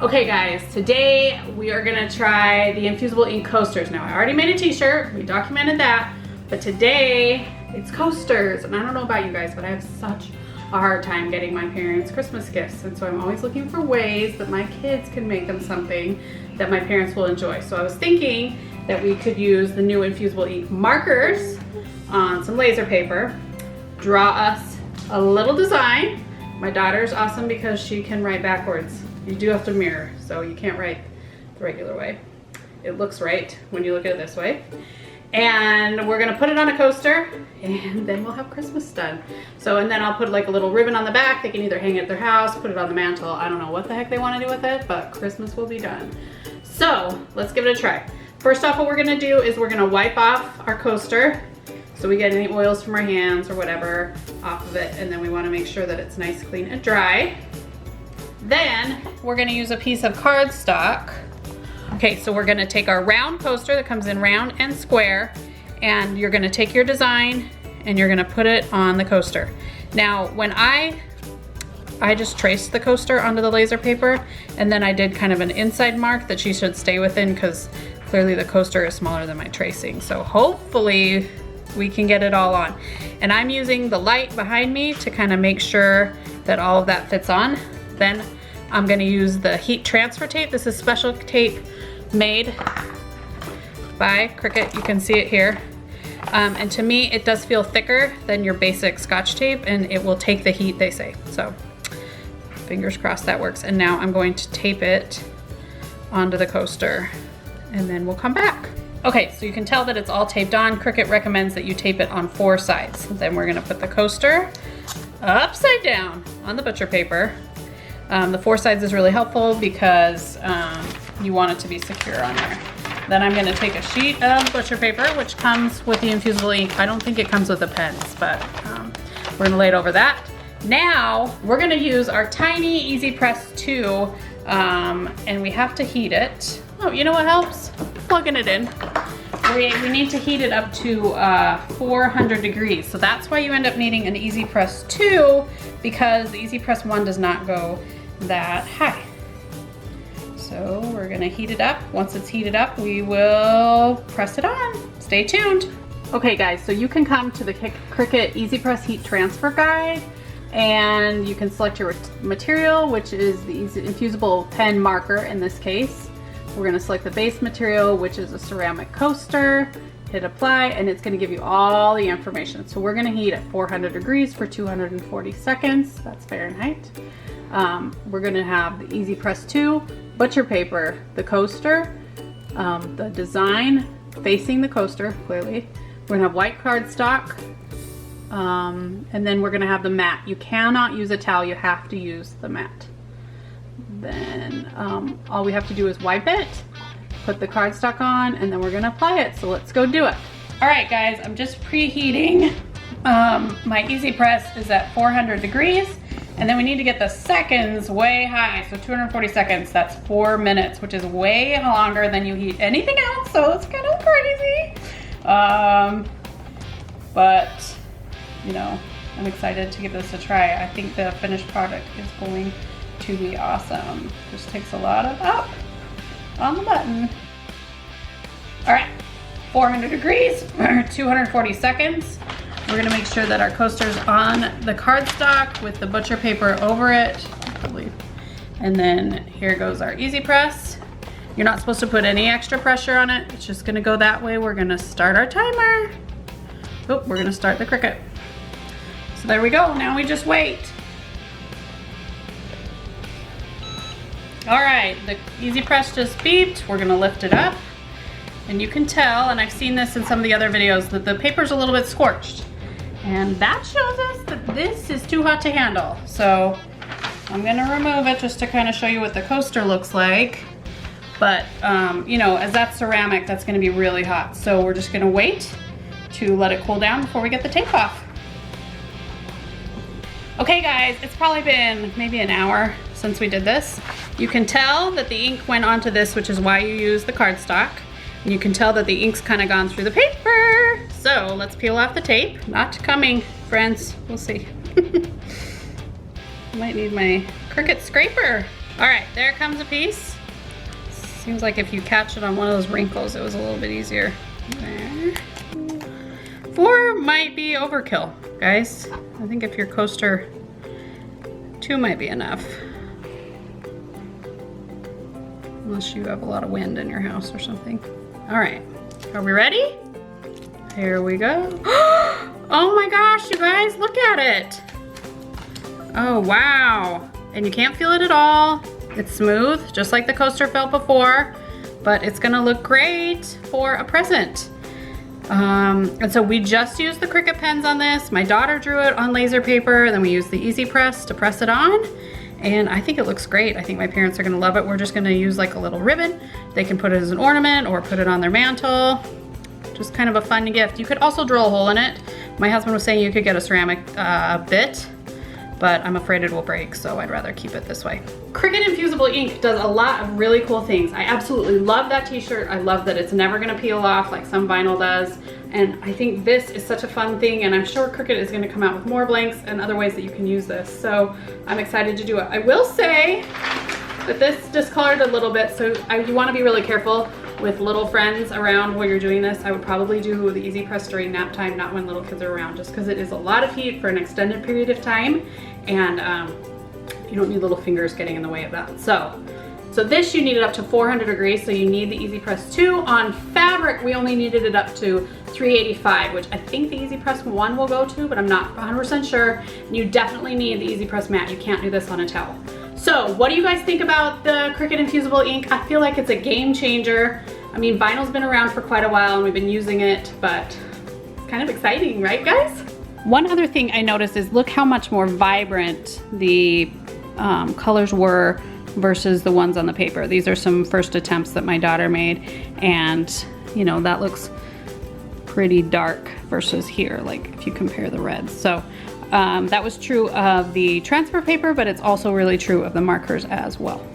Okay guys, today we are gonna try the Infusible Ink Coasters. Now I already made a t-shirt, we documented that, but today it's coasters. And I don't know about you guys, but I have such a hard time getting my parents Christmas gifts. And so I'm always looking for ways that my kids can make them something that my parents will enjoy. So I was thinking that we could use the new Infusible Ink markers on some laser paper, draw us a little design. My daughter's awesome because she can write backwards. You do have to mirror, so you can't write the regular way. It looks right when you look at it this way. And we're gonna put it on a coaster, and then we'll have Christmas done. So, and then I'll put like a little ribbon on the back. They can either hang it at their house, put it on the mantle. I don't know what the heck they wanna do with it, but Christmas will be done. So, let's give it a try. First off, what we're gonna do is we're gonna wipe off our coaster so we get any oils from our hands or whatever off of it, and then we wanna make sure that it's nice, clean, and dry. Then we're gonna use a piece of cardstock. Okay, so we're gonna take our round coaster that comes in round and square, and you're gonna take your design and you're gonna put it on the coaster. Now, when I just traced the coaster onto the laser paper, and then I did kind of an inside mark that she should stay within because clearly the coaster is smaller than my tracing. So hopefully we can get it all on. And I'm using the light behind me to kind of make sure that all of that fits on. Then I'm gonna use the heat transfer tape. This is special tape made by Cricut. You can see it here. And to me, it does feel thicker than your basic Scotch tape, and it will take the heat, they say. So fingers crossed that works. And now I'm going to tape it onto the coaster, and then we'll come back. Okay, so you can tell that it's all taped on. Cricut recommends that you tape it on 4 sides. Then we're gonna put the coaster upside down on the butcher paper. The 4 sides is really helpful because you want it to be secure on there. Then I'm gonna take a sheet of butcher paper, which comes with the Infusible Ink. I don't think it comes with the pens, but we're gonna lay it over that. Now, we're gonna use our tiny Easy Press 2, and we have to heat it. Oh, you know what helps? Plugging it in. We need to heat it up to 400 degrees. So that's why you end up needing an Easy Press 2, because the Easy Press 1 does not go that high. So we're gonna heat it up. Once it's heated up, we will press it on. Stay tuned. Okay guys, so you can come to the Cricut Easy Press Heat Transfer Guide, and you can select your material, which is the Infusible pen marker in this case. We're gonna select the base material, which is a ceramic coaster, hit apply, and it's gonna give you all the information. So we're gonna heat at 400 degrees for 240 seconds, that's Fahrenheit. We're gonna have the Easy Press 2, butcher paper, the coaster, the design facing the coaster, clearly. We're gonna have white cardstock, and then we're gonna have the mat. You cannot use a towel, you have to use the mat. Then all we have to do is wipe it, put the cardstock on, and then we're gonna apply it. So let's go do it. All right guys, I'm just preheating. My Easy Press is at 400 degrees, and then we need to get the seconds way high. So 240 seconds, that's 4 minutes, which is way longer than you heat anything else, so it's kind of crazy. But, you know, I'm excited to give this a try. I think the finished product is going to be awesome. Just takes a lot of up on the button. All right, 400 degrees, 240 seconds. We're gonna make sure that our coaster's on the cardstock with the butcher paper over it, probably. And then here goes our Easy Press. You're not supposed to put any extra pressure on it. It's just gonna go that way. We're gonna start our timer. Oh, we're gonna start the Cricut. So there we go, now we just wait. All right, the Easy Press just beeped. We're gonna lift it up. And you can tell, and I've seen this in some of the other videos, that the paper's a little bit scorched. And that shows us that this is too hot to handle. So I'm gonna remove it just to kind of show you what the coaster looks like. But, you know, as that's ceramic, that's gonna be really hot. So we're just gonna wait to let it cool down before we get the tape off. Okay guys, it's probably been maybe an hour since we did this. You can tell that the ink went onto this, which is why you use the cardstock. And you can tell that the ink's kind of gone through the paper. So let's peel off the tape. Not coming, friends. We'll see. Might need my Cricut scraper. All right, there comes a piece. Seems like if you catch it on one of those wrinkles, it was a little bit easier. There. 4 might be overkill, guys. I think if your coaster, 2 might be enough. Unless you have a lot of wind in your house or something. All right, are we ready? Here we go. Oh my gosh, you guys, look at it. Oh, wow. And you can't feel it at all. It's smooth, just like the coaster felt before, but it's gonna look great for a present. And so we just used the Cricut pens on this. My daughter drew it on laser paper, then we used the Easy Press to press it on. And I think it looks great. I think my parents are gonna love it. We're just gonna use like a little ribbon. They can put it as an ornament or put it on their mantle. Just kind of a fun gift. You could also drill a hole in it. My husband was saying you could get a ceramic bit, but I'm afraid it will break, so I'd rather keep it this way. Cricut Infusible Ink does a lot of really cool things. I absolutely love that t-shirt. I love that it's never gonna peel off like some vinyl does. And I think this is such a fun thing, and I'm sure Cricut is gonna come out with more blanks and other ways that you can use this. So I'm excited to do it. I will say that this discolored a little bit, so you wanna be really careful with little friends around while you're doing this. I would probably do the Easy Press during nap time, not when little kids are around, just because it is a lot of heat for an extended period of time, and you don't need little fingers getting in the way of that. So this you need it up to 400 degrees, so you need the Easy Press 2. On fabric, we only needed it up to 385, which I think the Easy Press 1 will go to, but I'm not 100% sure. And you definitely need the Easy Press matte. You can't do this on a towel. So what do you guys think about the Cricut Infusible Ink? I feel like it's a game changer. I mean, vinyl's been around for quite a while and we've been using it, but it's kind of exciting, right guys? One other thing I noticed is look how much more vibrant the colors were versus the ones on the paper. These are some first attempts that my daughter made, and you know, that looks pretty dark versus here, like if you compare the reds. So that was true of the transfer paper, but it's also really true of the markers as well.